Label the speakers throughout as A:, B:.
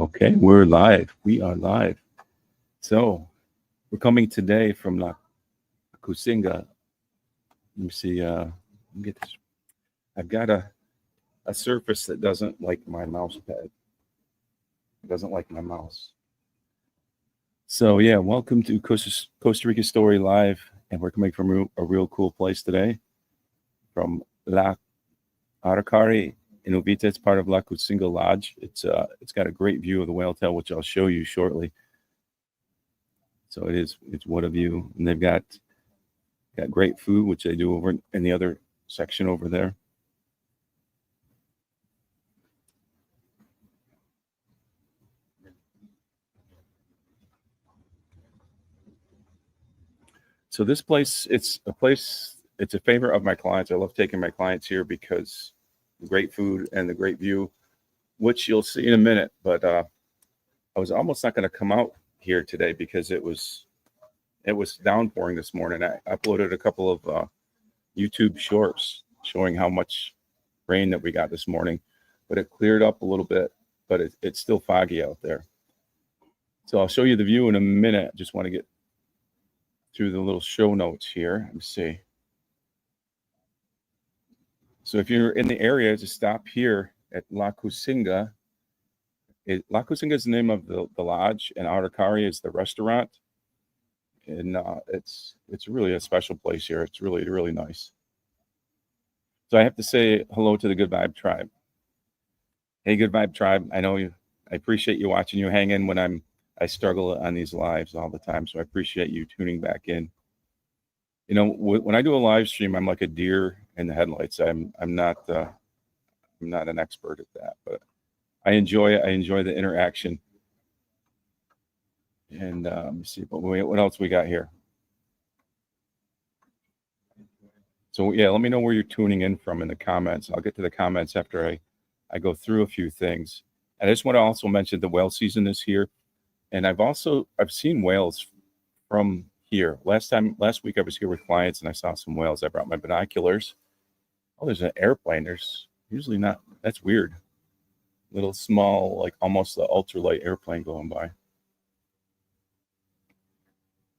A: Okay, we're live. We are live. So we're coming today from La Cusinga. Let me see. Let me get this. I've got a surface that doesn't like my mouse pad. It doesn't like my mouse. So yeah, welcome to Costa Rica Story Live, and we're coming from a real cool place today, from La Aracari in Uvita. It's part of La Cusinga Lodge. It's got a great view of the whale tail, which I'll show you shortly. So it's what a view, and they've got great food, which they do over in the other section over there. So this place, it's a favorite of my clients. I love taking my clients here because the great food and the great view, which you'll see in a minute. But I was almost not going to come out here today because it was downpouring this morning. I uploaded a couple of YouTube shorts showing how much rain that we got this morning, but it cleared up a little bit, but it's still foggy out there. So I'll show you the view in a minute. I just want to get through the little show notes here. Let me see. So if you're in the area, just stop here at La Cusinga. La Cusinga is the name of the lodge, and Aracari is the restaurant. And it's really a special place here. It's really, really nice. So I have to say hello to the Good Vibe Tribe. Hey, Good Vibe Tribe. I know you. I appreciate you watching. You hang in when I struggle on these lives all the time. So I appreciate you tuning back in. You know, when I do a live stream, I'm like a deer in the headlights. I'm not an expert at that, but I enjoy it. I enjoy the interaction. And let me see, but what else we got here? So yeah, let me know where you're tuning in from in the comments. I'll get to the comments after I go through a few things. And I just want to also mention the whale season is here. And I've seen whales from here. Last week I was here with clients and I saw some whales. I brought my binoculars. Oh, there's an airplane. There's usually not. That's weird. Little small, like almost the ultralight airplane going by.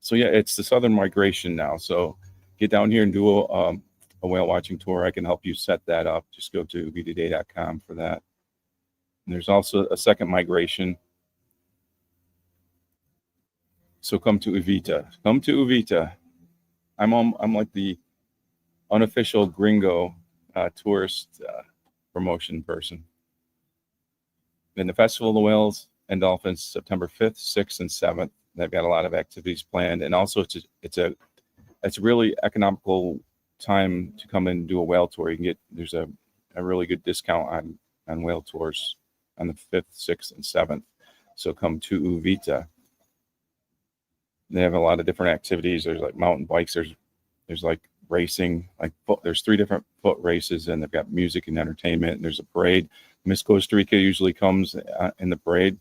A: So yeah, it's the southern migration now. So get down here and do a whale watching tour. I can help you set that up. Just go to uvitaday.com for that. And there's also a second migration. So come to Uvita. Come to Uvita. I'm like the unofficial gringo tourist promotion person. And the Festival of the Whales and Dolphins, September 5th, 6th, and 7th. They've got a lot of activities planned, and also it's a really economical time to come and do a whale tour. There's a really good discount on whale tours on the 5th, 6th, and 7th. So come to Uvita. They have a lot of different activities. There's like mountain bikes. There's like racing. There's 3 different foot races, and they've got music and entertainment. And there's a parade. Miss Costa Rica usually comes in the parade.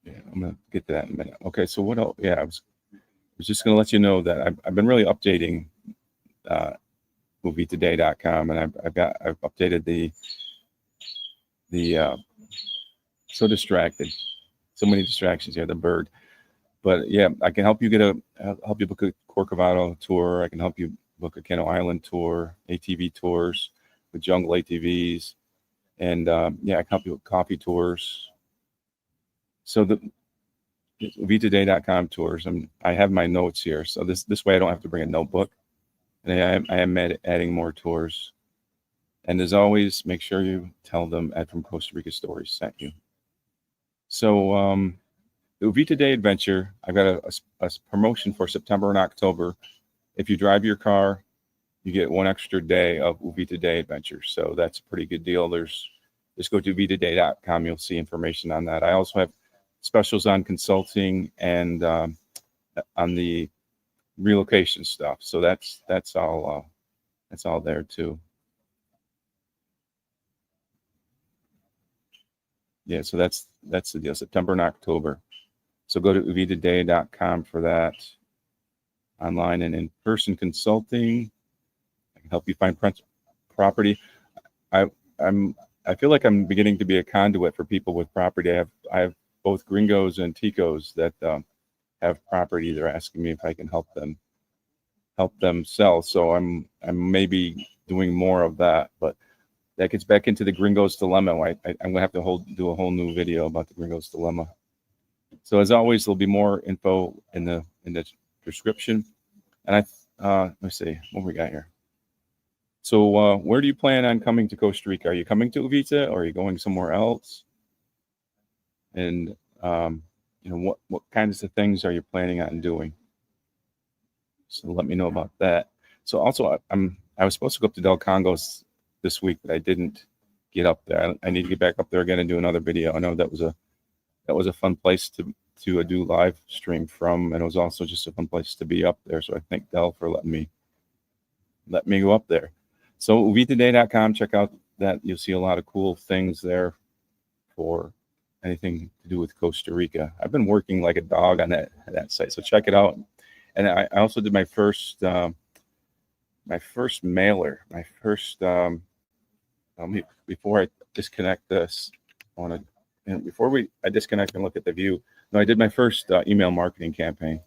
A: Yeah, I'm gonna get to that in a minute. Okay, so what else? Yeah, I was just gonna let you know that I've been really updating uvitaday.com, and I've updated the so distracted, so many distractions here. The bird, but yeah, I can help you help you book a Corcovado tour. I can help you book a Cano Island tour, ATV tours with jungle ATVs, and yeah, I can help you with coffee tours. So the uvitaday.com tours, I have my notes here. So this way I don't have to bring a notebook. And I am adding more tours. And as always, make sure you tell them Ed from Costa Rica Story sent you. So the Uvita Day Adventure, I've got a promotion for September and October. If you drive your car, you get 1 extra day of Uvita Day Adventure. So that's a pretty good deal. Just go to uvitaday.com. You'll see information on that. I also have specials on consulting and on the relocation stuff. So that's all there too. Yeah, so that's the deal. September and October. So go to uvitaday.com for that. Online and in-person consulting. I can help you find property. I'm I feel like I'm beginning to be a conduit for people with property. I have both gringos and ticos that have property. They're asking me if I can help them sell. So I'm maybe doing more of that, but that gets back into the gringo's dilemma. I'm gonna have to do a whole new video about the gringo's dilemma. So as always, there'll be more info in the description. And let me see what we got here. So where do you plan on coming to Costa Rica? Are you coming to Uvita, or are you going somewhere else? And what kinds of things are you planning on doing? So let me know about that. So also, I was supposed to go up to Del Congo this week, but I didn't get up there. I need to get back up there again and do another video. I know that was a fun place to do live stream from, and it was also just a fun place to be up there. So I thank Del for letting me go up there. So uvitaday.com, check out that. You'll see a lot of cool things there for anything to do with Costa Rica. I've been working like a dog on that site, so check it out. And I also did my first mailer. Before I disconnect this, I disconnect and look at the view. No, I did my first email marketing campaign.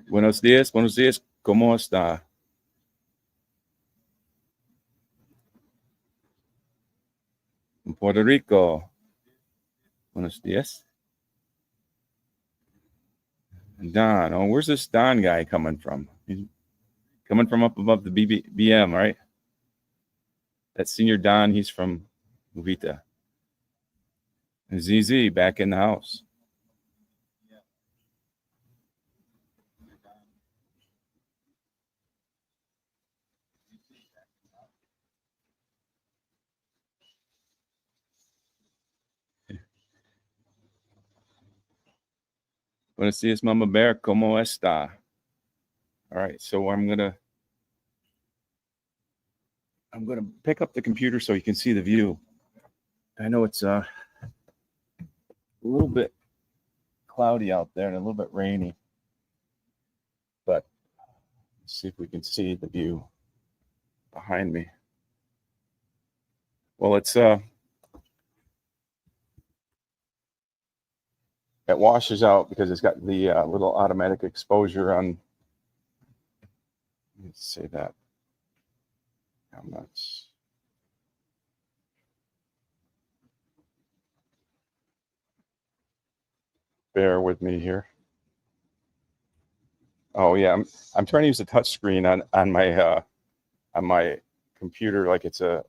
A: Buenos días, ¿cómo está? In Puerto Rico. Buenos días. Don, oh, where's this Don guy coming from? He's coming from up above the BM, right? That senior Don, he's from Uvita. And ZZ back in the house. Buenos días, Mama Bear, ¿cómo está? All right, so I'm gonna pick up the computer so you can see the view. I know it's a little bit cloudy out there and a little bit rainy, but let's see if we can see the view behind me. Well, it's it washes out because it's got the little automatic exposure on. Let's say that. How much? Bear with me here. Oh yeah, I'm trying to use a touch screen on my computer like it's a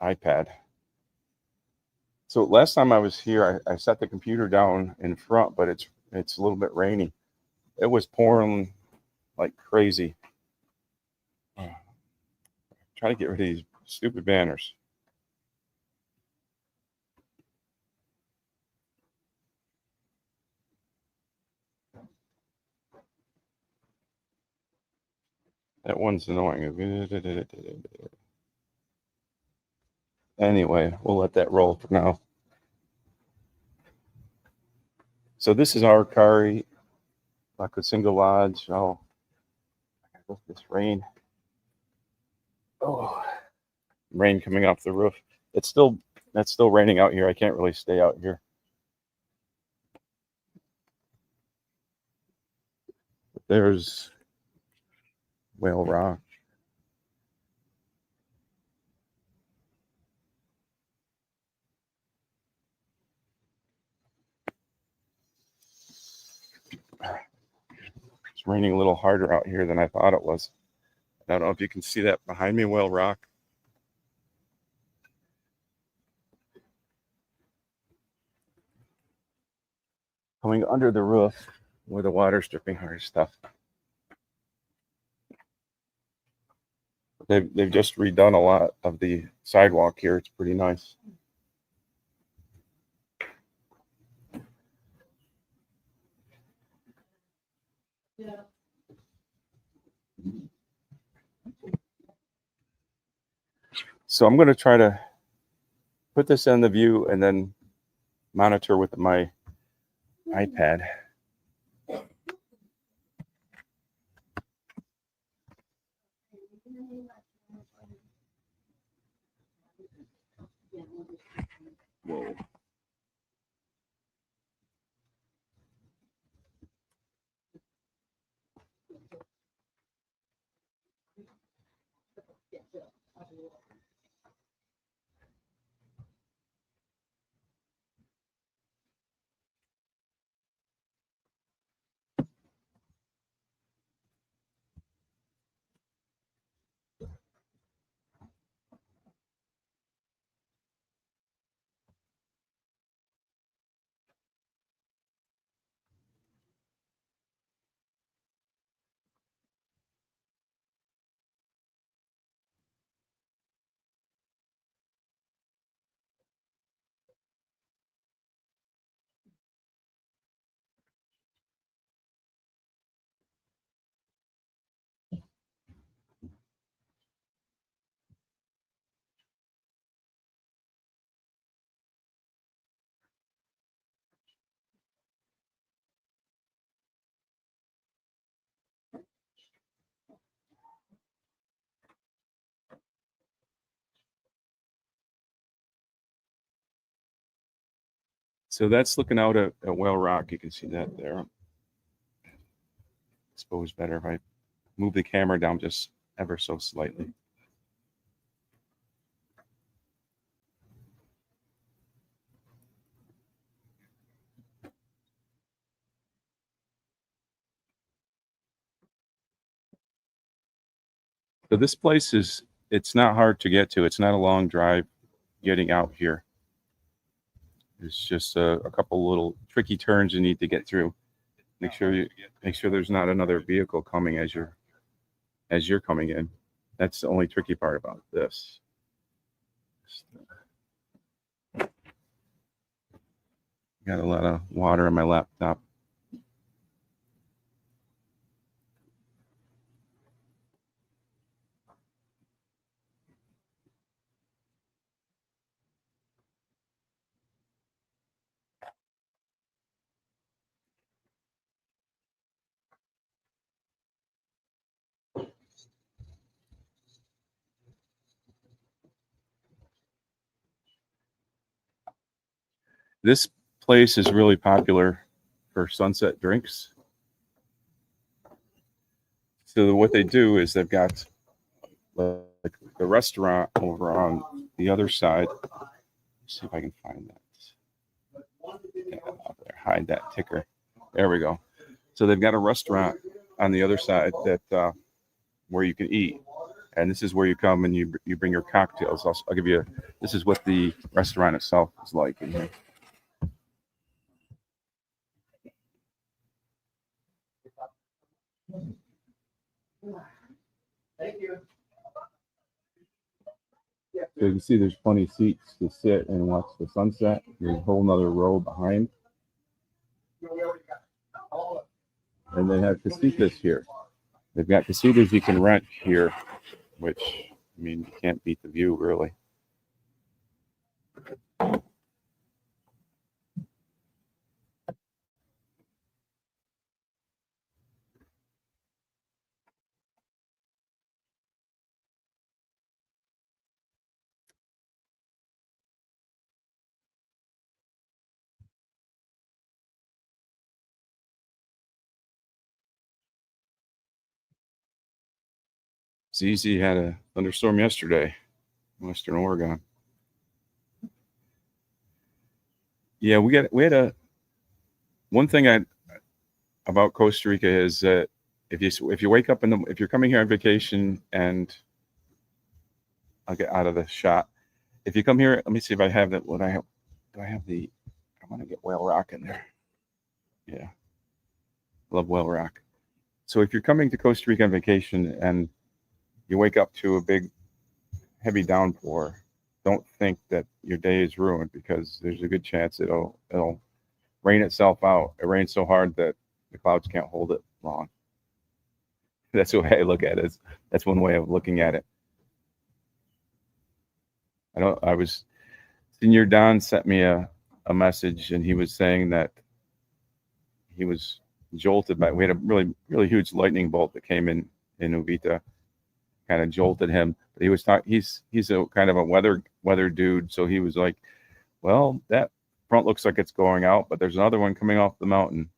A: iPad. So last time I was here, I set the computer down in front, but it's a little bit rainy. It was pouring like crazy. Try to get rid of these stupid banners. That one's annoying. Anyway, we'll let that roll for now. So this is Aracari, Single Lodge. Oh, look at this rain. Oh, rain coming off the roof. That's still raining out here. I can't really stay out here. But there's Whale Rock. It's raining a little harder out here than I thought it was. I don't know if you can see that behind me, Whale Rock. Coming under the roof where the water's dripping hard stuff. They've just redone a lot of the sidewalk here. It's pretty nice. Yeah. So I'm going to try to put this in the view and then monitor with my iPad. So that's looking out at Whale Rock. You can see that there. Exposed better if I move the camera down just ever so slightly. So this place it's not hard to get to. It's not a long drive getting out here. It's just a couple little tricky turns you need to get through. Make sure there's not another vehicle coming as you're coming in. That's the only tricky part about this. Got a lot of water on my laptop. This place is really popular for sunset drinks. So what they do is they've got like the restaurant over on the other side. Let's see if I can find that. Yeah, up there. Hide that ticker. There we go. So they've got a restaurant on the other side that where you can eat, and this is where you come and you bring your cocktails. I'll give you. This is what the restaurant itself is like in here. Thank you. So you can see there's plenty of seats to sit and watch the sunset. There's a whole nother row behind. And they have casitas here. They've got casitas you can rent here, which, I mean, you can't beat the view, really. ZZ had a thunderstorm yesterday in Western Oregon. Yeah, we had a one thing about Costa Rica is that if you wake up if you're coming here on vacation, and I'll get out of the shot. If you come here, let me see if I have that. What I have? Do I have the? I want to get Whale Rock in there. Yeah, love Whale Rock. So if you're coming to Costa Rica on vacation and you wake up to a big, heavy downpour, don't think that your day is ruined, because there's a good chance it'll rain itself out. It rains so hard that the clouds can't hold it long. That's the way I look at it. That's one way of looking at it. I was, Senior Don sent me a message, and he was saying that he was jolted by, we had a really, really huge lightning bolt that came in Uvita, kind of jolted him. But he was he's a kind of a weather dude. So he was like, well, that front looks like it's going out, but there's another one coming off the mountain.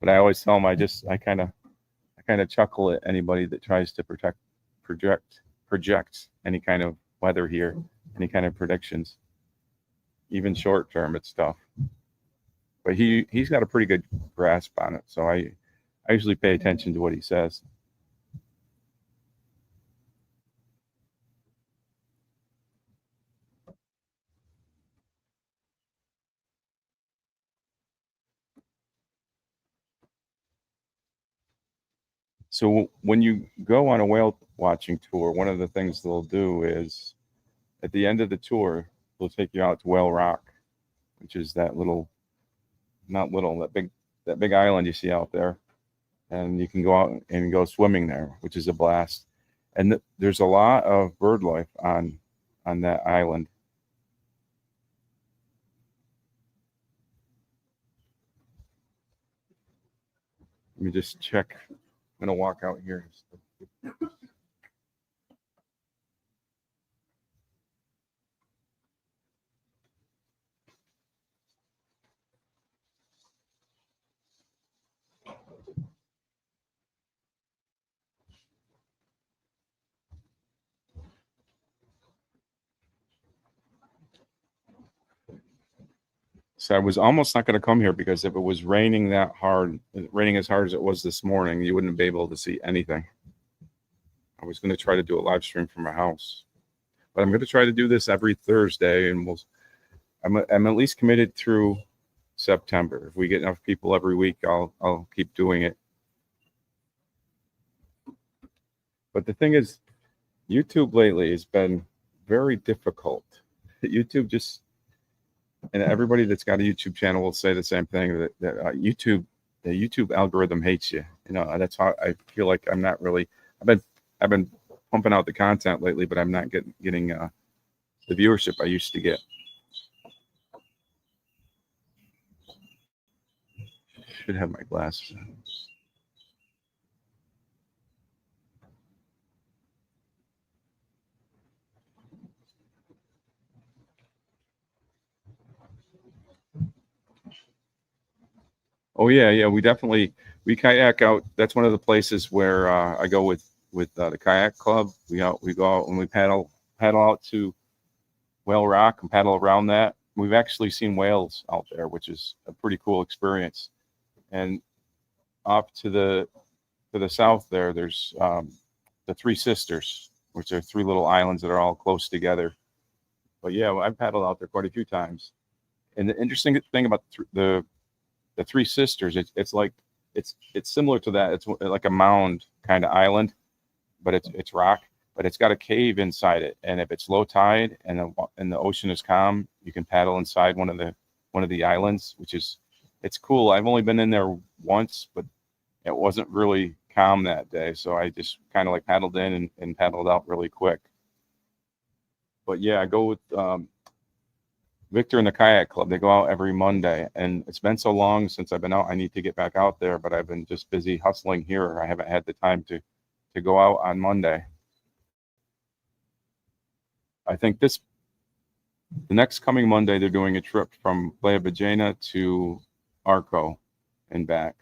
A: But I always tell him, I kind of chuckle at anybody that tries to project any kind of weather here, any kind of predictions, even short term. It's tough. But he's got a pretty good grasp on it, so I usually pay attention to what he says. So when you go on a whale watching tour, one of the things they'll do is at the end of the tour, they'll take you out to Whale Rock, which is that big island you see out there, and you can go out and go swimming there, which is a blast. And there's a lot of bird life on that island. Let me just check. I'm gonna walk out here. So I was almost not going to come here because if it was raining that hard, raining as hard as it was this morning, you wouldn't be able to see anything. I was going to try to do a live stream from my house, but I'm going to try to do this every Thursday, and I'm at least committed through September. If we get enough people every week, I'll keep doing it. But the thing is, YouTube lately has been very difficult. YouTube just, and everybody that's got a YouTube channel will say the same thing, that the YouTube algorithm hates you. You know, that's how I feel like I'm not really. I've been pumping out the content lately, but I'm not getting the viewership I used to get. Should have my glasses on. Oh yeah, we kayak out. That's one of the places where I go with the kayak club. We go out and we paddle out to Whale Rock and paddle around that. We've actually seen whales out there, which is a pretty cool experience. And off to the south there's the Three Sisters, which are three little islands that are all close together. But yeah, I've paddled out there quite a few times. And the interesting thing about the Three Sisters, it's like it's similar to that. It's like a mound kind of island, but it's rock, but it's got a cave inside it. And if it's low tide and the ocean is calm, you can paddle inside one of the islands, which is it's cool. I've only been in there once, but it wasn't really calm that day, so I just kind of like paddled in and paddled out really quick. But yeah, I go with Victor and the Kayak Club. They go out every Monday, and it's been so long since I've been out. I need to get back out there, but I've been just busy hustling here. I haven't had the time to go out on Monday. I think the next coming Monday they're doing a trip from Ballena to Arco and back,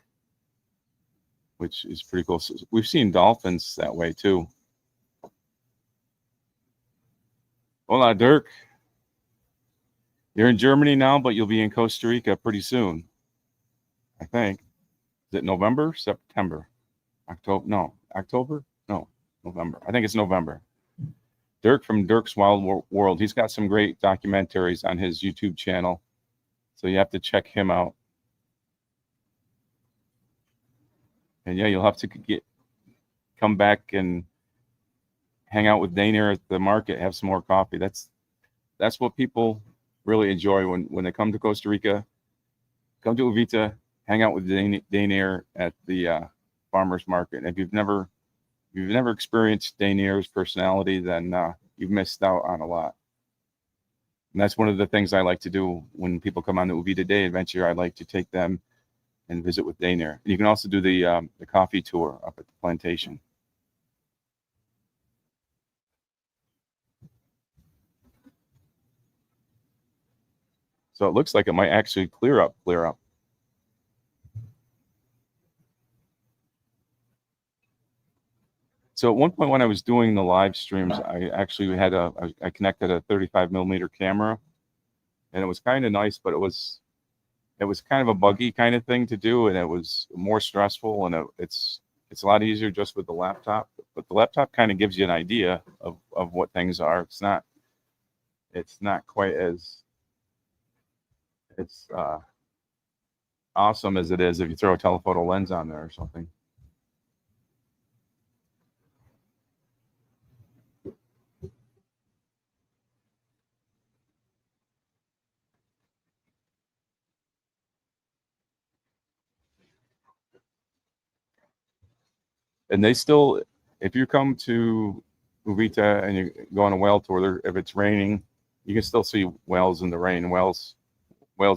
A: which is pretty cool. So we've seen dolphins that way too. Hola, Dirk. You're in Germany now, but you'll be in Costa Rica pretty soon, I think. Is it November? September? October? No. October? No. November. I think it's November. Dirk from Dirk's Wild World. He's got some great documentaries on his YouTube channel, so you have to check him out. And yeah, you'll have to come back and hang out with Daner at the market, have some more coffee. That's what people really enjoy when they come to Costa Rica. Come to Uvita, hang out with Daner at the farmers market. And if you've never experienced Daner's personality, then you've missed out on a lot. And that's one of the things I like to do when people come on the Uvita Day Adventure. I like to take them and visit with Daner. You can also do the coffee tour up at the plantation. So it looks like it might actually clear up. So at one point when I was doing the live streams, I actually had I connected a 35 millimeter camera, and it was kind of nice, but it was kind of a buggy kind of thing to do, and it was more stressful, and it's a lot easier just with the laptop. But the laptop kind of gives you an idea of what things are. It's not quite as awesome as it is if you throw a telephoto lens on there or something. And they still, if you come to Uvita and you go on a whale tour, if it's raining, you can still see whales in the rain. Whales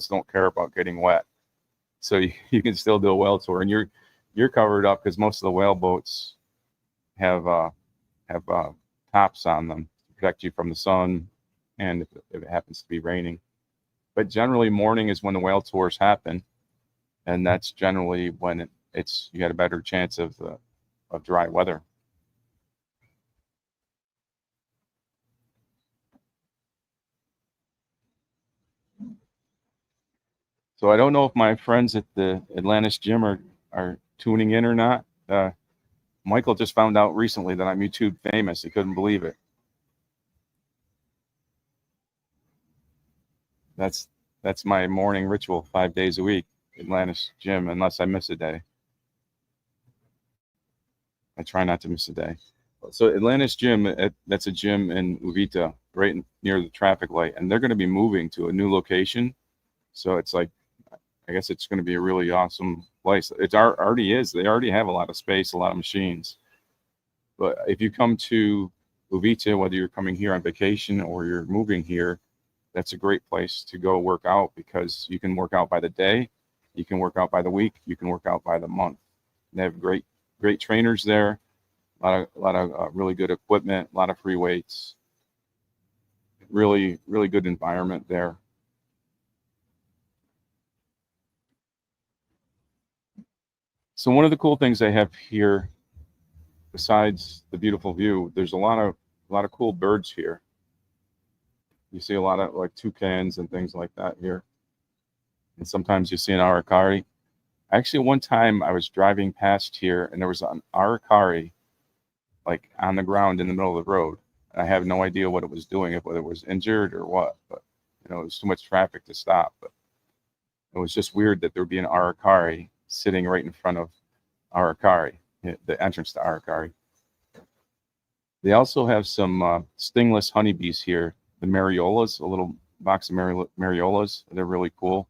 A: don't care about getting wet, so you can still do a whale tour, and you're covered up because most of the whale boats have tops on them to protect you from the sun, and if it happens to be raining. But generally, morning is when the whale tours happen, and that's generally when you got a better chance of dry weather. So I don't know if my friends at the Atlantis Gym are tuning in or not. Michael just found out recently that I'm YouTube famous. He couldn't believe it. That's my morning ritual 5 days a week, Atlantis Gym, unless I miss a day. I try not to miss a day. So Atlantis Gym, that's a gym in Uvita, right near the traffic light, and they're going to be moving to a new location. So it's like, I guess it's going to be a really awesome place. It already is. They already have a lot of space, a lot of machines. But if you come to Uvita, whether you're coming here on vacation or you're moving here, that's a great place to go work out, because you can work out by the day, you can work out by the week, you can work out by the month. They have great trainers there, a lot of really good equipment, a lot of free weights. Really good environment there. So one of the cool things they have here, besides the beautiful view, there's a lot of cool birds here. You see a lot of like toucans and things like that here. And sometimes you see an Aracari. Actually, one time I was driving past here and there was an Aracari like on the ground in the middle of the road. And I have no idea what it was doing, whether it was injured or what, but it was too much traffic to stop. But it was just weird that there would be an Aracari sitting right in front of Aracari, the entrance to Aracari. They also have some stingless honeybees here, the mariolas, a little box of mariolas. They're really cool.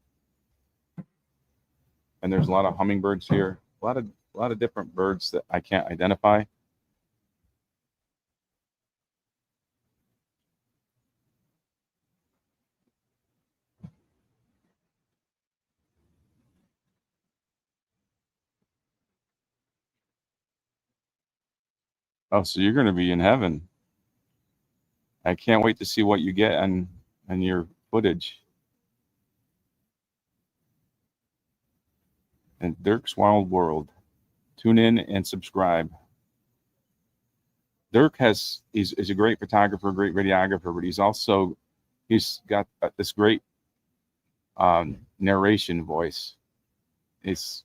A: And there's a lot of hummingbirds here, a lot of different birds that I can't identify. Oh, so you're going to be in heaven. I can't wait to see what you get on your footage. And Dirk's Wild World. Tune in and subscribe. Dirk is a great photographer, great videographer, but he's got this great narration voice. His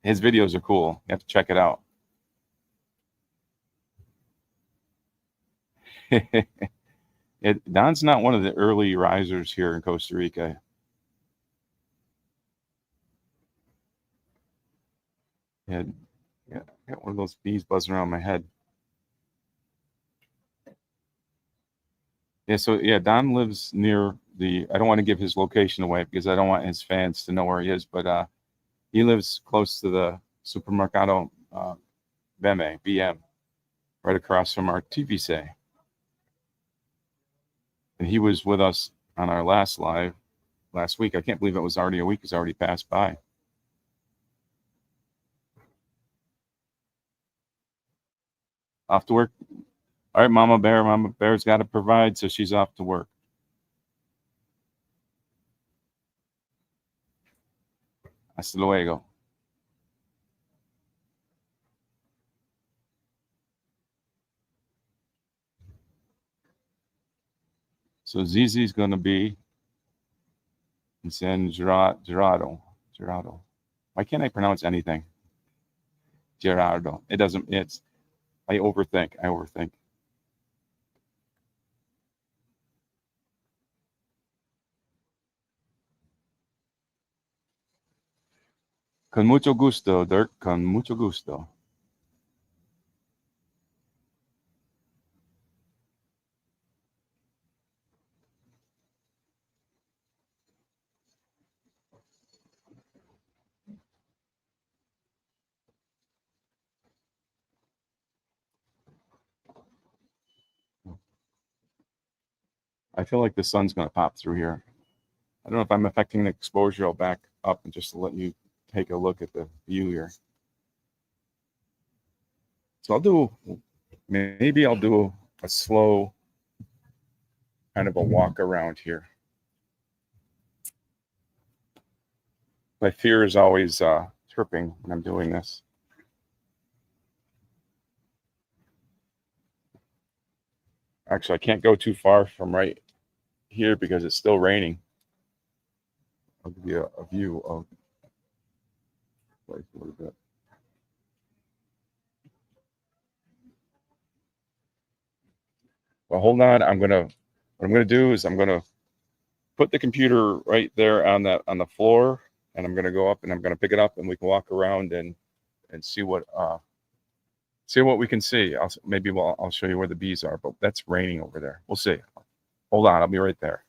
A: videos are cool. You have to check it out. Don's not one of the early risers here in Costa Rica. Yeah, I got one of those bees buzzing around my head. Yeah, so yeah, Don lives near I don't want to give his location away because I don't want his fans to know where he is, but he lives close to the Supermercado BM, right across from Artifice. And he was with us on our last live last week. I can't believe it was already a week. It's already passed by. Off to work. All right, Mama Bear. Mama Bear's got to provide, so she's off to work. Hasta luego. So Zizi's going to be in San Gerardo. Why can't I pronounce anything? Gerardo. It doesn't. I overthink. Con mucho gusto, Dirk. Con mucho gusto. I feel like the sun's going to pop through here. I don't know if I'm affecting the exposure. I'll back up and just let you take a look at the view here. So maybe I'll do a slow kind of a walk around here. My fear is always tripping when I'm doing this. Actually, I can't go too far from right here because it's still raining. I'll give you a view of the place a little bit. Well, hold on. What I'm gonna do is I'm gonna put the computer right there on the floor, and I'm gonna go up and I'm gonna pick it up, and we can walk around and see what we can see. I'll show you where the bees are, but that's raining over there. We'll see. Hold on, I'll be right there.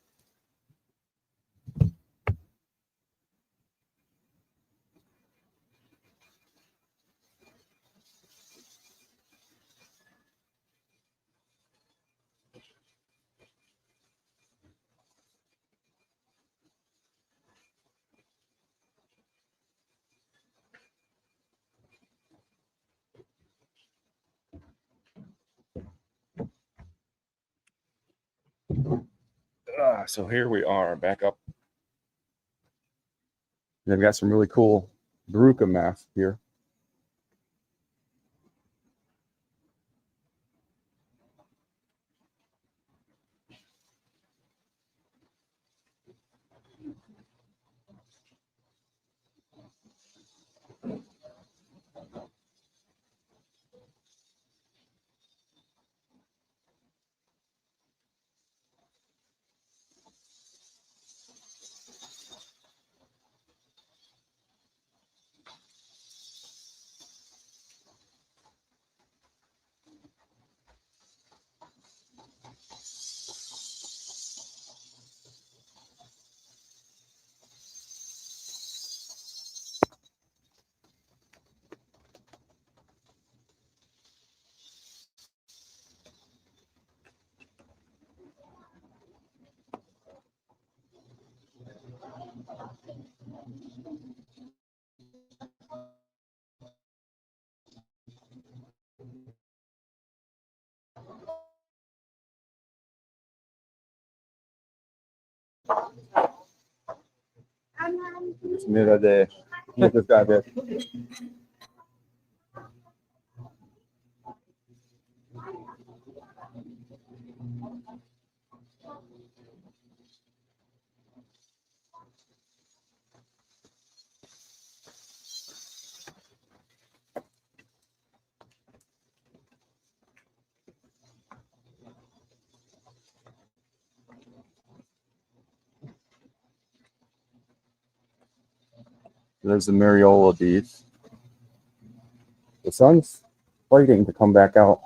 A: So here we are, back up. They've got some really cool Baruca masks here. Mira de There's the Mariola bees. The sun's fighting to come back out.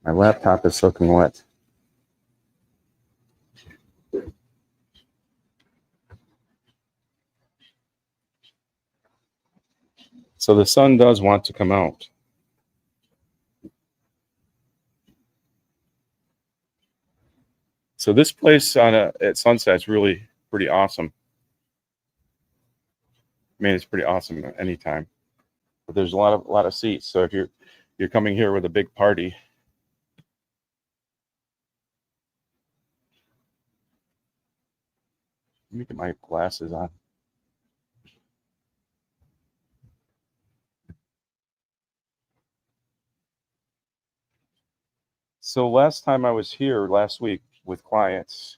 A: My laptop is soaking wet. So the sun does want to come out. So this place at sunset is really pretty awesome. I mean, it's pretty awesome anytime. But there's a lot of seats. So if you're coming here with a big party, let me get my glasses on. So last time I was here last week with clients,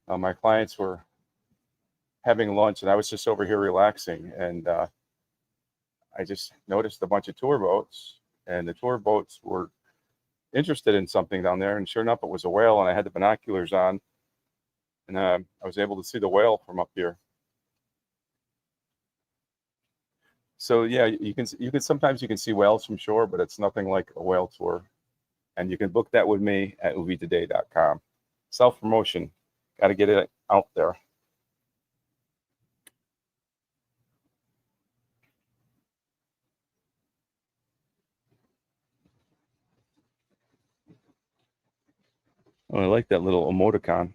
A: my clients were having lunch, and I was just over here relaxing, and I just noticed a bunch of tour boats, and the tour boats were interested in something down there, and sure enough, it was a whale, and I had the binoculars on, and I was able to see the whale from up here. So yeah, you can sometimes you can see whales from shore, but it's nothing like a whale tour. And you can book that with me at uvitaday.com. Self-promotion, got to get it out there. Oh, I like that little emoticon.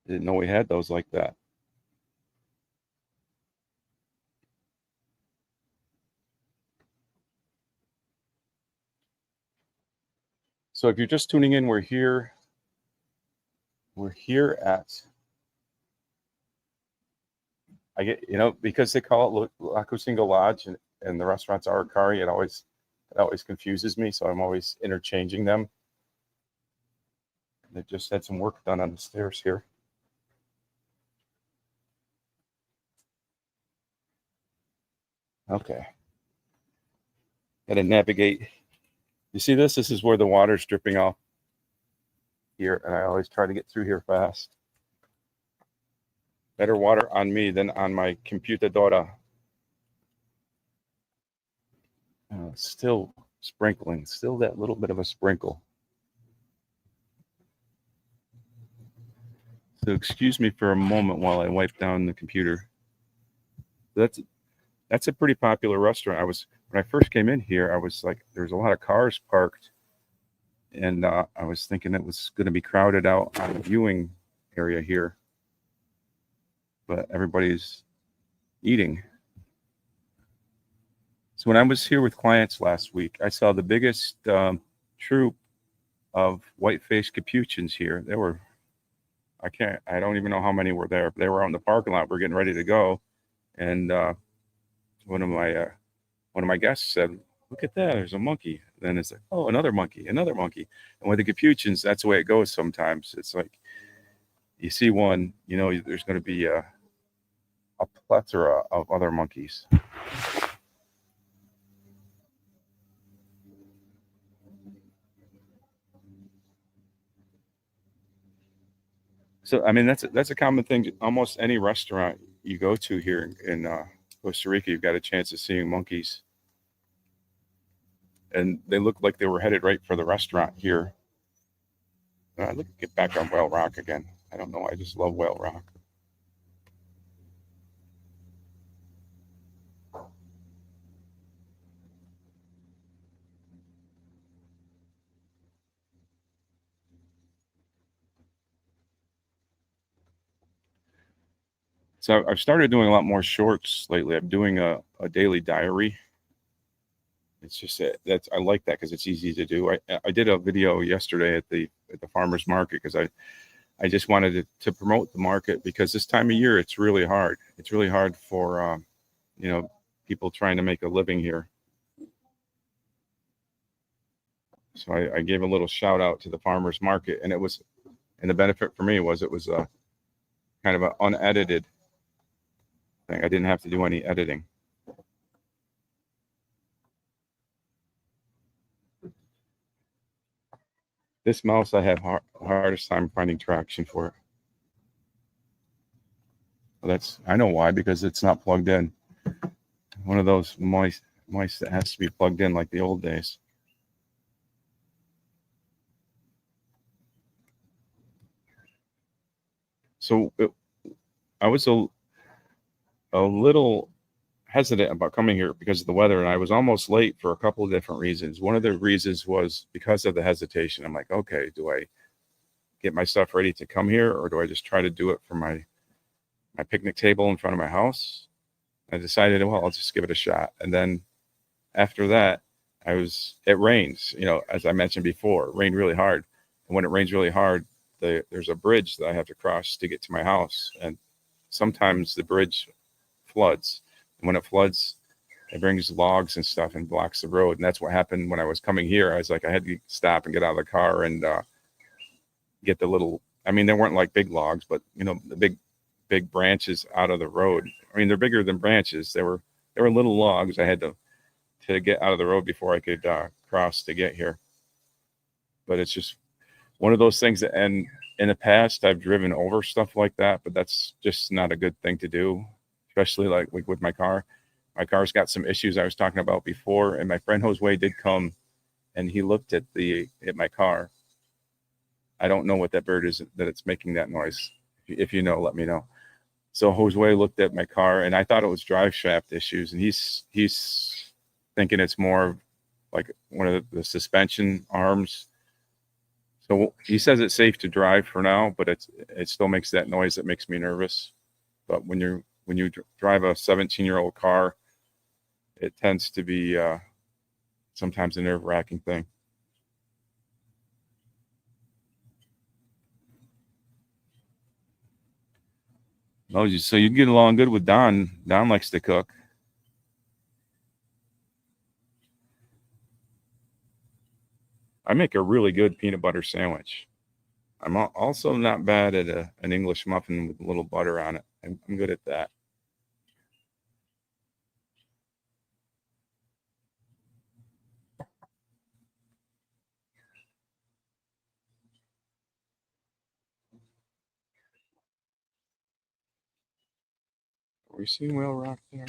A: Didn't know we had those like that. So if you're just tuning in, we're here at, because they call it La Cosinga Lodge and the restaurant's Aracari, it always confuses me. So I'm always interchanging them. They just had some work done on the stairs here. Okay. Got to navigate. You see this? This is where the water's dripping off here, and I always try to get through here fast. Better water on me than on my computadora. Still sprinkling, still that little bit of a sprinkle. So excuse me for a moment while I wipe down the computer. That's a pretty popular restaurant. When I first came in here, I was like, there's a lot of cars parked, and I was thinking it was going to be crowded out on the viewing area here, but everybody's eating. So when I was here with clients last week, I saw the biggest troop of white-faced capuchins here. There were, I don't even know how many were there. They were out in the parking lot. We're getting ready to go, and one of my guests said, "Look at that! There's a monkey." Then it's like, "Oh, another monkey, another monkey." And with the capuchins, that's the way it goes. Sometimes it's like you see one, you know, there's going to be a plethora of other monkeys. So, I mean, that's a common thing. Almost any restaurant you go to here in Costa Rica, you've got a chance of seeing monkeys. And they look like they were headed right for the restaurant here. Get back on Whale Rock again. I don't know. I just love Whale Rock. So I've started doing a lot more shorts lately. I'm doing a daily diary. It's just I like that because it's easy to do. I did a video yesterday at the farmers market because I just wanted to promote the market, because this time of year it's really hard. It's really hard for people trying to make a living here. So I gave a little shout out to the farmers market, and the benefit for me was it was a kind of an unedited thing. I didn't have to do any editing. This mouse, I have hardest time finding traction for it. Well, I know why, because it's not plugged in. One of those mice that has to be plugged in like the old days. So I was a little hesitant about coming here because of the weather, and I was almost late for a couple of different reasons. One of the reasons was because of the hesitation. I'm like, okay, do I get my stuff ready to come here, or do I just try to do it from my picnic table in front of my house? I decided, well, I'll just give it a shot. And then after that, it rains, as I mentioned before, it rained really hard. And when it rains really hard, there's a bridge that I have to cross to get to my house. And sometimes the bridge floods. And when it floods, it brings logs and stuff and blocks the road. And that's what happened when I was coming here. I was like, I had to stop and get out of the car and get the little, I mean, they weren't like big logs, but the big branches out of the road. I mean, they're bigger than branches. They were little logs. I had to get out of the road before I could cross to get here. But it's just one of those things that, and in the past I've driven over stuff like that, but that's just not a good thing to do, especially like with my car. My car's got some issues I was talking about before, and my friend Jose did come and he looked at my car. I don't know what that bird is that it's making that noise. If you know, let me know. So Jose looked at my car, and I thought it was drive shaft issues, and he's thinking it's more like one of the suspension arms. So he says it's safe to drive for now, but it still makes that noise that makes me nervous. But when you drive a 17-year-old car, it tends to be sometimes a nerve-wracking thing. Oh, so you get along good with Don. Don likes to cook. I make a really good peanut butter sandwich. I'm also not bad at an English muffin with a little butter on it. I'm good at that. Are we seeing Whale Rock there?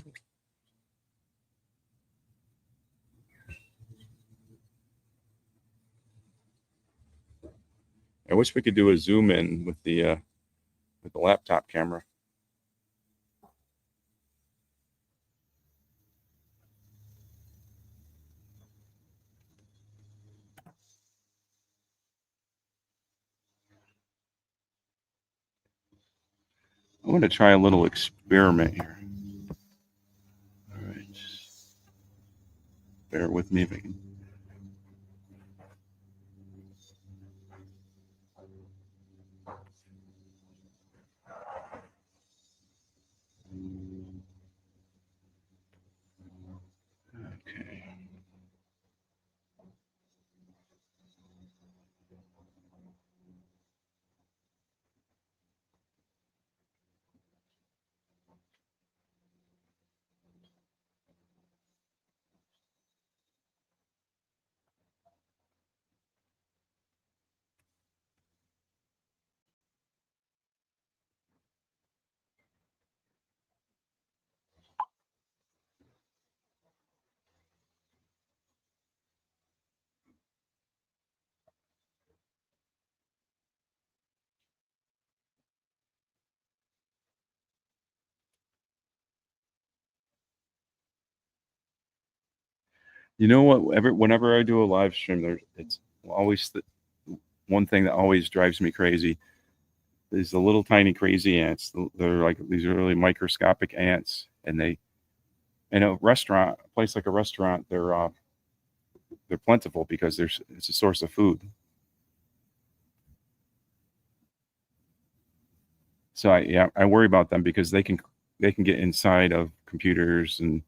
A: I wish we could do a zoom in with the laptop camera. I want to try a little experiment here. All right, just bear with me if I can. Okay. You know what? Whenever I do a live stream, it's always one thing that always drives me crazy is the little tiny crazy ants. They're like these are really microscopic ants, and they in a restaurant, a place like a restaurant, they're plentiful because it's a source of food. So I worry about them because they can get inside of computers, and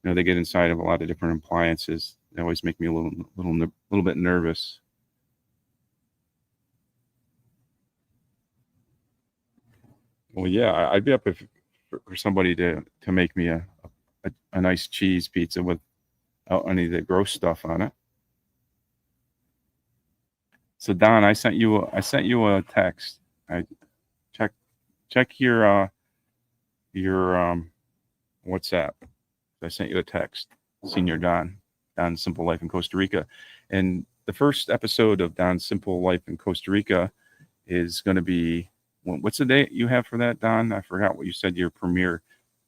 A: they get inside of a lot of different appliances. They always make me a little bit nervous. Well, yeah, I'd be up if for somebody to make me a nice cheese pizza without any of the gross stuff on it. So Don, I sent you a text. I check check your WhatsApp. I sent you a text, Senior Don Simple Life in Costa Rica, and the first episode of Don's Simple Life in Costa Rica is going to be what's the date you have for that, Don? I forgot what you said. Your premiere,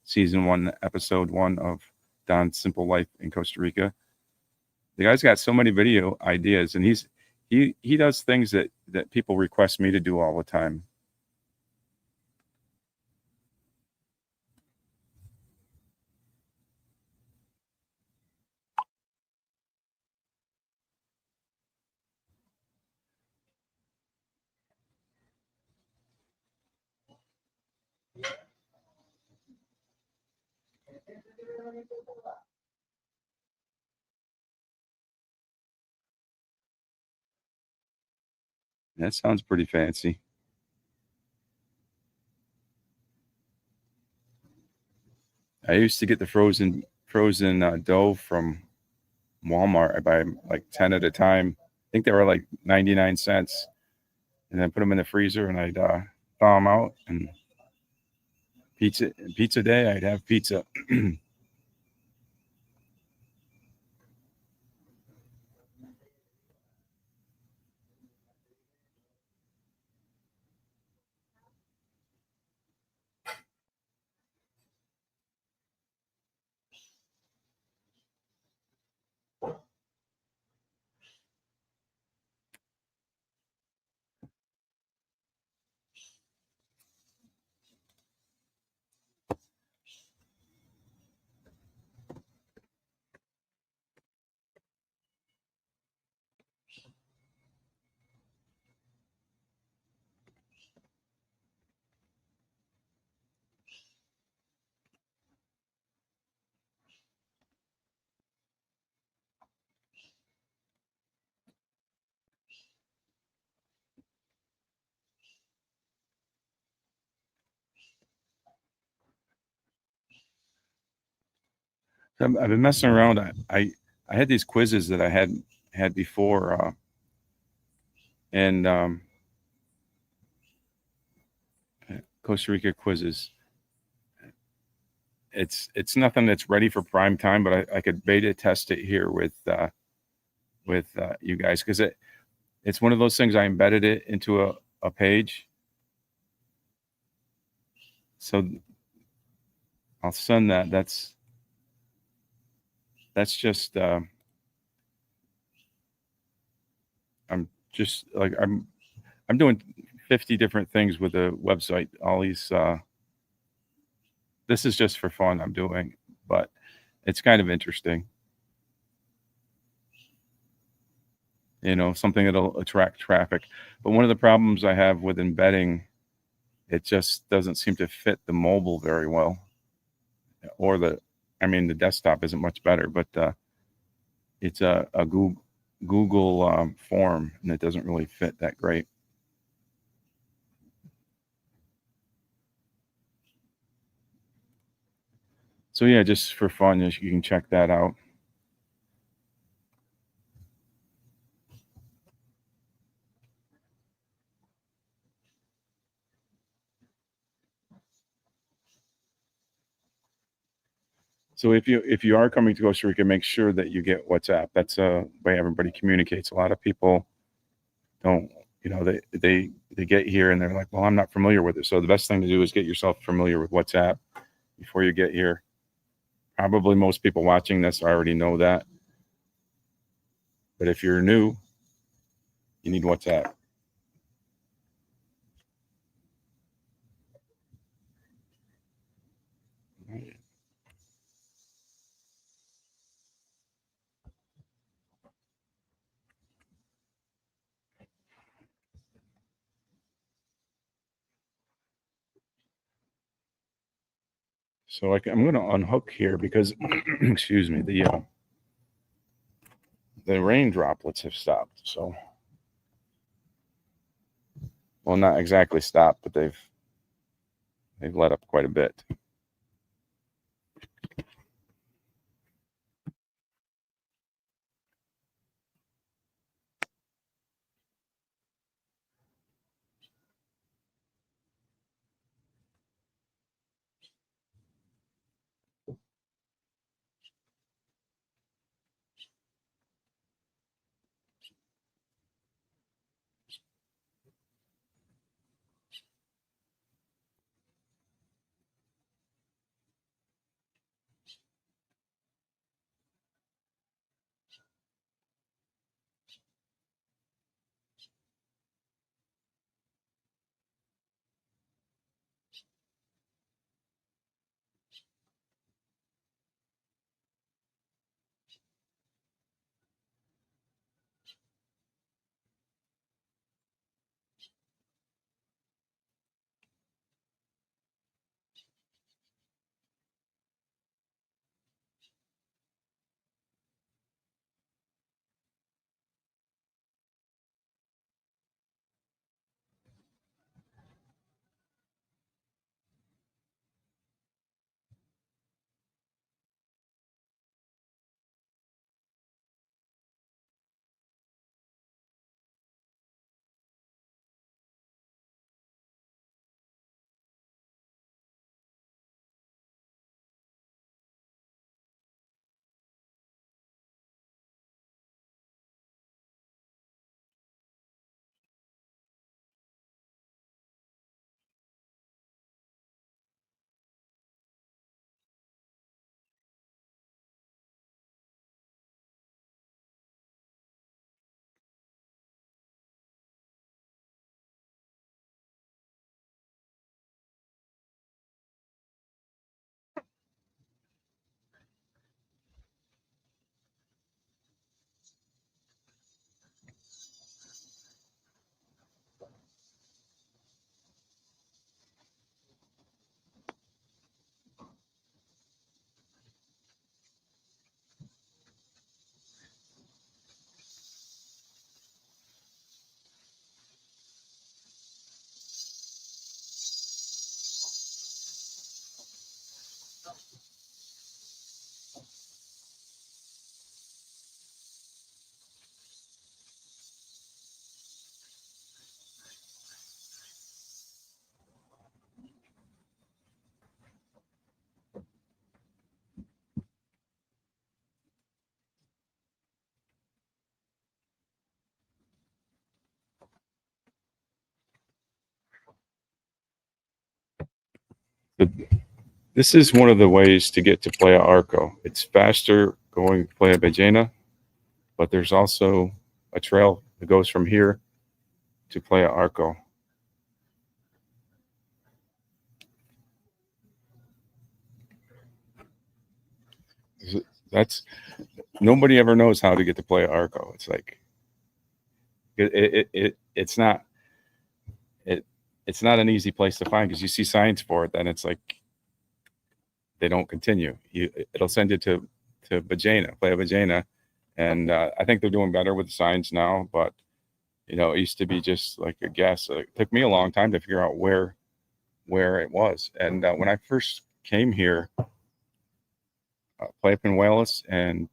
A: season 1, episode 1 of Don's Simple Life in Costa Rica. The guy's got so many video ideas, and he does things that people request me to do all the time. That sounds pretty fancy. I used to get the frozen dough from Walmart. I buy like 10 at a time. I think they were like 99 cents, and then put them in the freezer, and I'd thaw them out. And pizza day, I'd have pizza. I've been messing around. I had these quizzes that I had before, and Costa Rica quizzes. It's nothing that's ready for prime time, but I could beta test it here with you guys, because it's one of those things. I embedded it into a page, so I'll send that. That's just I'm just like I'm doing 50 different things with the website. All these this is just for fun I'm doing, but it's kind of interesting. Something that'll attract traffic. But one of the problems I have with embedding, it just doesn't seem to fit the mobile very well, or the desktop isn't much better, but it's a Google form, and it doesn't really fit that great. So yeah, just for fun, you can check that out. So if you are coming to Costa Rica, make sure that you get WhatsApp. That's a way everybody communicates. A lot of people don't, they get here and they're like, well, I'm not familiar with it. So the best thing to do is get yourself familiar with WhatsApp before you get here. Probably most people watching this already know that, but if you're new, you need WhatsApp. So I'm going to unhook here because, excuse me, the rain droplets have stopped. So, well, not exactly stopped, but they've let up quite a bit. But this is one of the ways to get to Playa Arco. It's faster going to Playa Ballena, but there's also a trail that goes from here to Playa Arco. That's nobody ever knows how to get to Playa Arco. It's like it's not it it's not an easy place to find because you see signs for it, then it's like they don't continue. It'll send you to Ballena, Playa Ballena, and I think they're doing better with the signs now. But it used to be just like a guess. It took me a long time to figure out where it was. And when I first came here, Playa Pinuelos and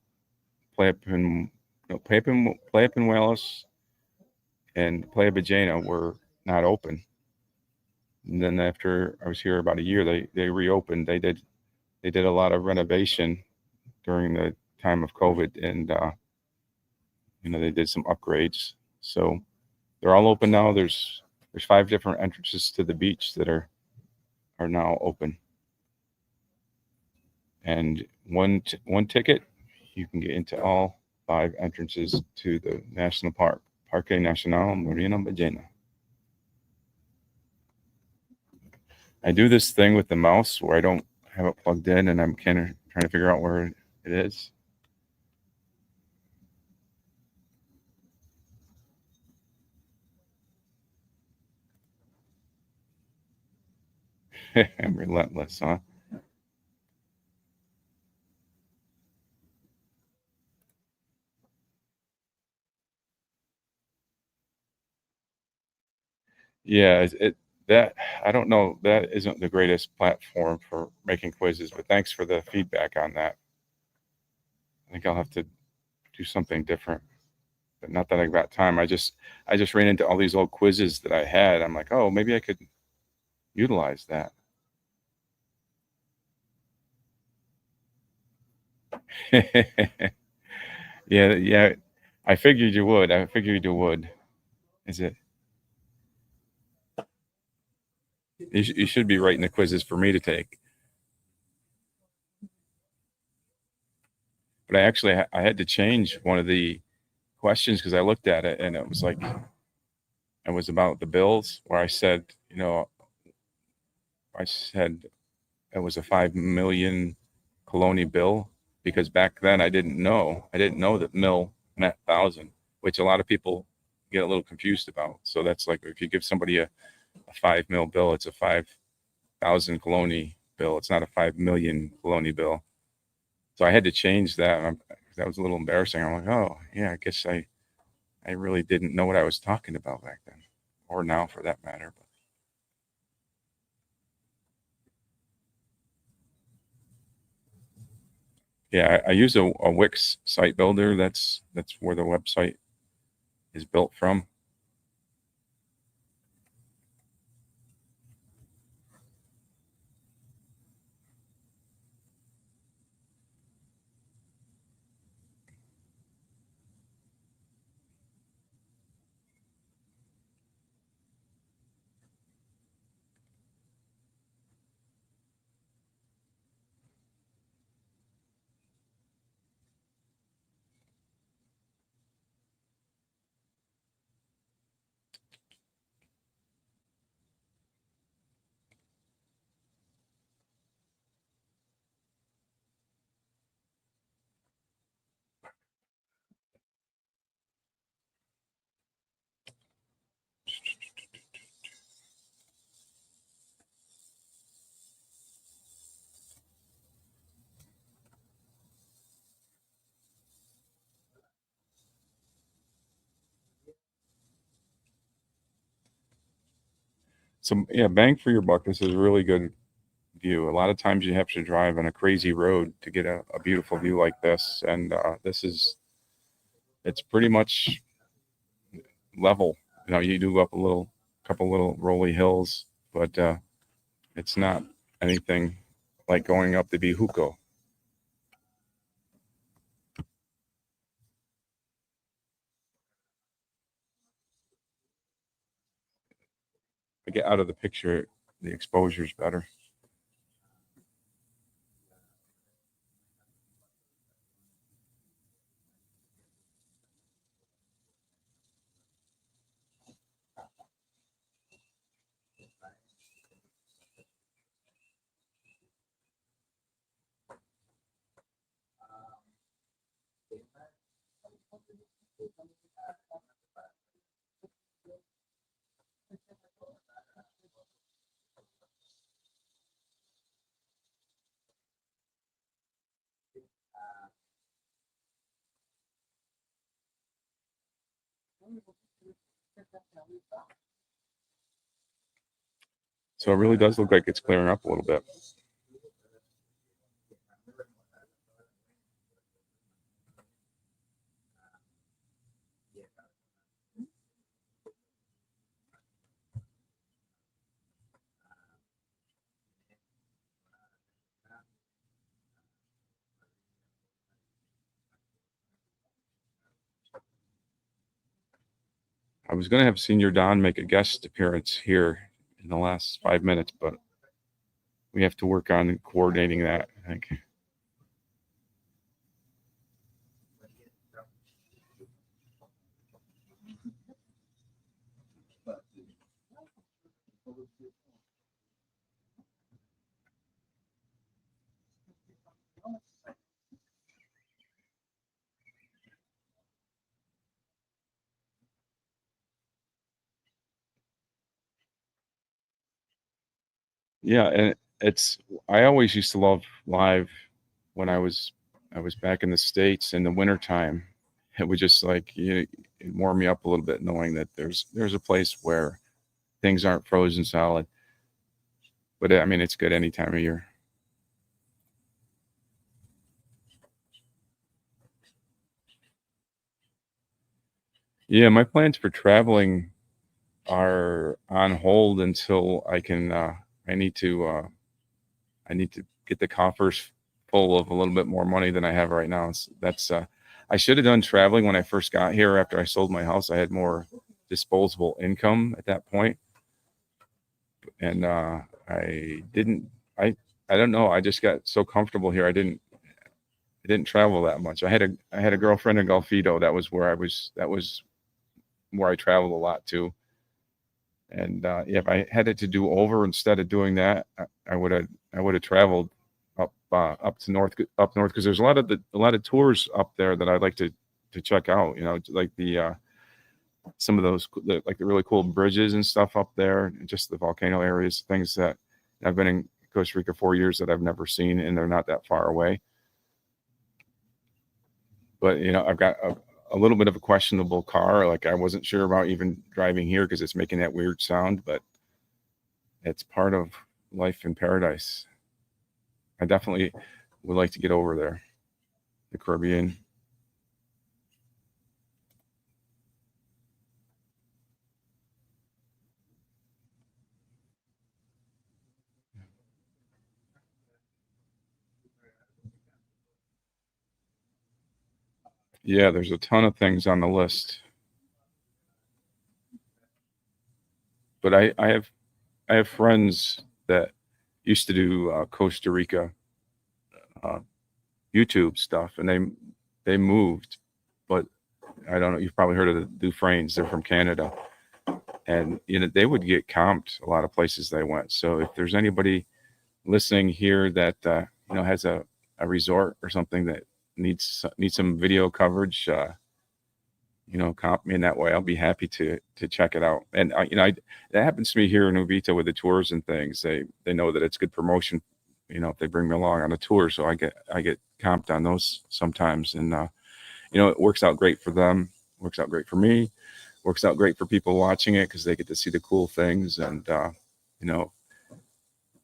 A: Playa Pin, no, Playa Pinuelos and Playa Ballena were not open. And then after I was here about a year, they reopened. They did a lot of renovation during the time of COVID, and they did some upgrades. So they're all open now. There's 5 different entrances to the beach that are now open, and one ticket you can get into all 5 entrances to the national park, Parque Nacional Marina Ballena. I do this thing with the mouse where I don't have it plugged in, and I'm kind of trying to figure out where it is. I'm relentless, huh? Yeah, that I don't know. That isn't the greatest platform for making quizzes, but thanks for the feedback on that. I think I'll have to do something different. But not that I've got time. I just ran into all these old quizzes that I had. I'm like, oh, maybe I could utilize that. Yeah, yeah. I figured you would. I figured you would. Is it? You should be writing the quizzes for me to take. But I had to change one of the questions because I looked at it and it was like it was about the bills where I said it was a 5 million coloni bill because back then I didn't know that mil meant thousand, which a lot of people get a little confused about. So that's like if you give somebody a 5 mil bill, it's a 5,000 coloni bill. It's not a 5 million coloni bill. So I had to change that. That was a little embarrassing. I'm like, oh yeah, I guess I really didn't know what I was talking about back then, or now for that matter. But yeah, I use a Wix site builder. That's where the website is built from. So yeah, bang for your buck. This is a really good view. A lot of times you have to drive on a crazy road to get a beautiful view like this, and it's pretty much level. You do go up a couple little rolly hills, but it's not anything like going up the Bihuco. To get out of the picture, the exposure is better. So it really does look like it's clearing up a little bit. I was going to have Senior Don make a guest appearance here in the last 5 minutes, but we have to work on coordinating that, I think. Yeah, and I always used to love live when I was back in the States in the wintertime. It would just like it warmed me up a little bit knowing that there's a place where things aren't frozen solid. But I mean, it's good any time of year. Yeah, my plans for traveling are on hold until I need to get the coffers full of a little bit more money than I have right now. That's I should have done traveling when I first got here after I sold my house. I had more disposable income at that point, and I didn't. I don't know. I just got so comfortable here. I didn't travel that much. I had a girlfriend in Golfito. That was where I was. That was where I traveled a lot too. And yeah, if I had it to do over instead of doing that, I would have traveled up to up north because there's a lot of tours up there that I'd like to check out. You know, like the some of those like the really cool bridges and stuff up there, and just the volcano areas, things that I've been in Costa Rica 4 years that I've never seen, and they're not that far away. But you know, I've got a little bit of a questionable car. Like I wasn't sure about even driving here because it's making that weird sound, but it's part of life in paradise. I definitely would like to get over there, the Caribbean. Yeah, there's a ton of things on the list, but I have friends that used to do Costa Rica uh, YouTube stuff, and they moved, but I don't know. You've probably heard of the Dufresnes. They're from Canada, and you know they would get comped a lot of places they went. So if there's anybody listening here that you know has a resort or something that needs some video coverage, you know, comp me in that way. I'll be happy to check it out. And you know, that happens to me here in Uvita with the tours and things. They know that it's good promotion. You know, if they bring me along on a tour, so I get comped on those sometimes, and you know, it works out great for them. Works out great for me. Works out great for people watching it because they get to see the cool things, and you know,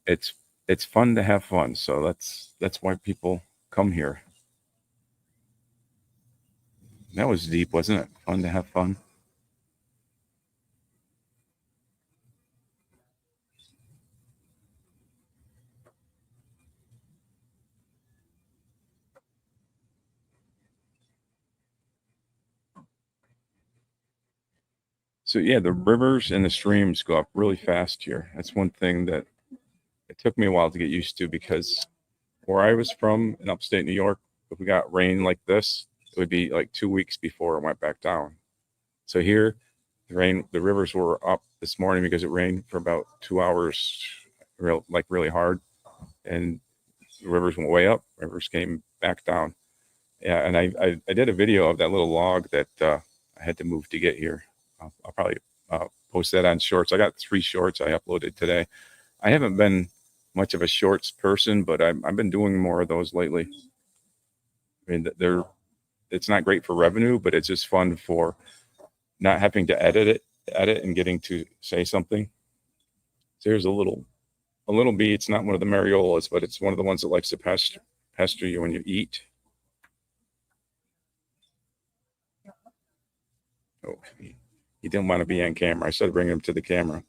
A: it's it's fun to have fun. So that's why people come here. That was deep, wasn't it? Fun to have fun. So yeah, the rivers and the streams go up really fast here. That's one thing that it took me a while to get used to because where I was from in upstate New York, if we got rain like this, it would be like 2 weeks before it went back down. So here, the rivers were up this morning because it rained for about 2 hours, really hard, and the rivers went way up. Rivers came back down. Yeah, and I did a video of that little log that I had to move to get here. I'll probably post that on shorts. I got 3 shorts I uploaded today. I haven't been much of a shorts person, but I've been doing more of those lately. I mean, it's not great for revenue, but it's just fun for not having to edit and getting to say something. So here's a little bee. It's not one of the mariolas, but it's one of the ones that likes to pester you when you eat. Oh, he didn't want to be on camera. I started bringing him to the camera.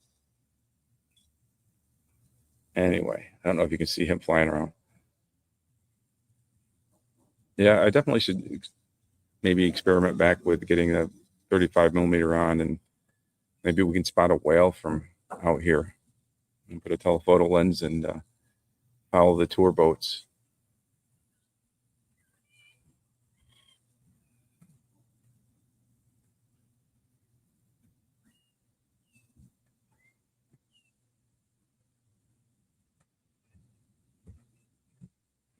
A: Anyway, I don't know if you can see him flying around. Yeah, I definitely should maybe experiment back with getting a 35 millimeter on, and maybe we can spot a whale from out here and put a telephoto lens and follow the tour boats.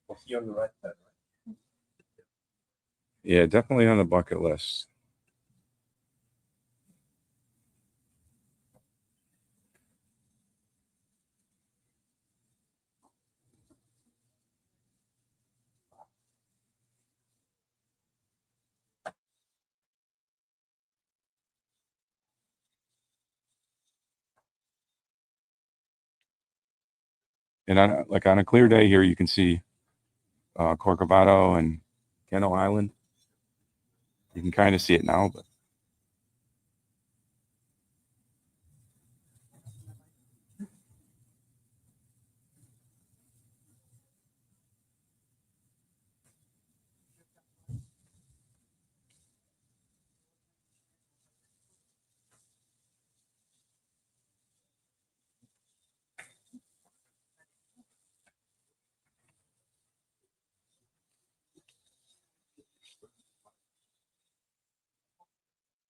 B: We'll see you on the right side.
A: Yeah, definitely on the bucket list. And on a clear day here, you can see Corcovado and Cano Island. You can kind of see it now, but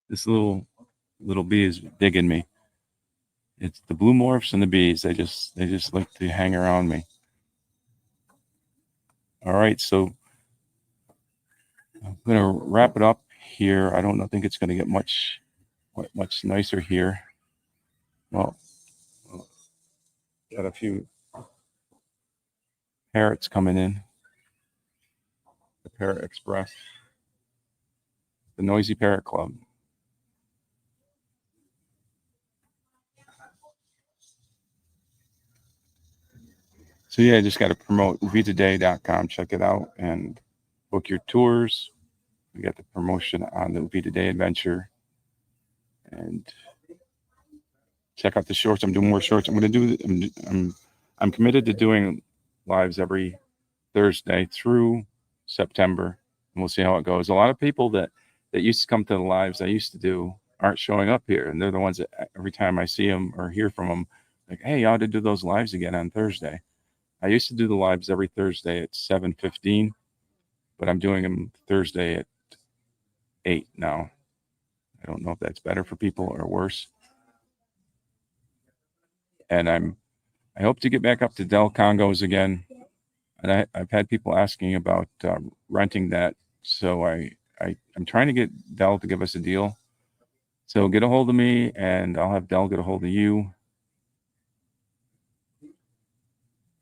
A: this little bee is digging me. It's the blue morphs and the bees. They just like to hang around me. All right, so I'm gonna wrap it up here. I don't think it's gonna get much nicer here. Well, got a few parrots coming in. The Parrot Express, the Noisy Parrot Club. So yeah, I just got to promote uvitaday.com. Check it out and book your tours. We got the promotion on the Uvita Day Adventure, and check out the shorts. I'm doing more shorts. I'm going to do. I'm committed to doing lives every Thursday through September, and we'll see how it goes. A lot of people that used to come to the lives I used to do aren't showing up here, and they're the ones that every time I see them or hear from them, like, hey, you ought to do those lives again on Thursday. I used to do the lives every Thursday at 7:15, but I'm doing them Thursday at 8 now. I don't know if that's better for people or worse. And I hope to get back up to Del Congos again. And I've had people asking about renting that, so I'm trying to get Del to give us a deal. So get a hold of me, and I'll have Del get a hold of you.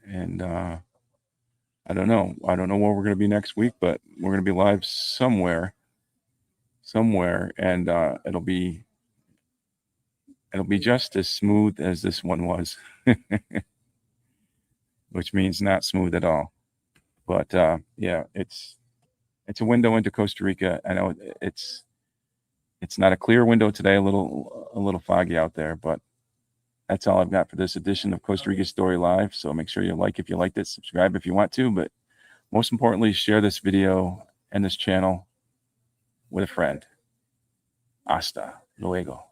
A: And I don't know where we're going to be next week, but we're going to be live somewhere, and it'll be just as smooth as this one was, which means not smooth at all. But yeah, it's a window into Costa Rica. I know it's not a clear window today, a little foggy out there, but that's all I've got for this edition of Costa Rica Story Live. So make sure you like if you liked it, subscribe if you want to, but most importantly, share this video and this channel with a friend. Hasta luego.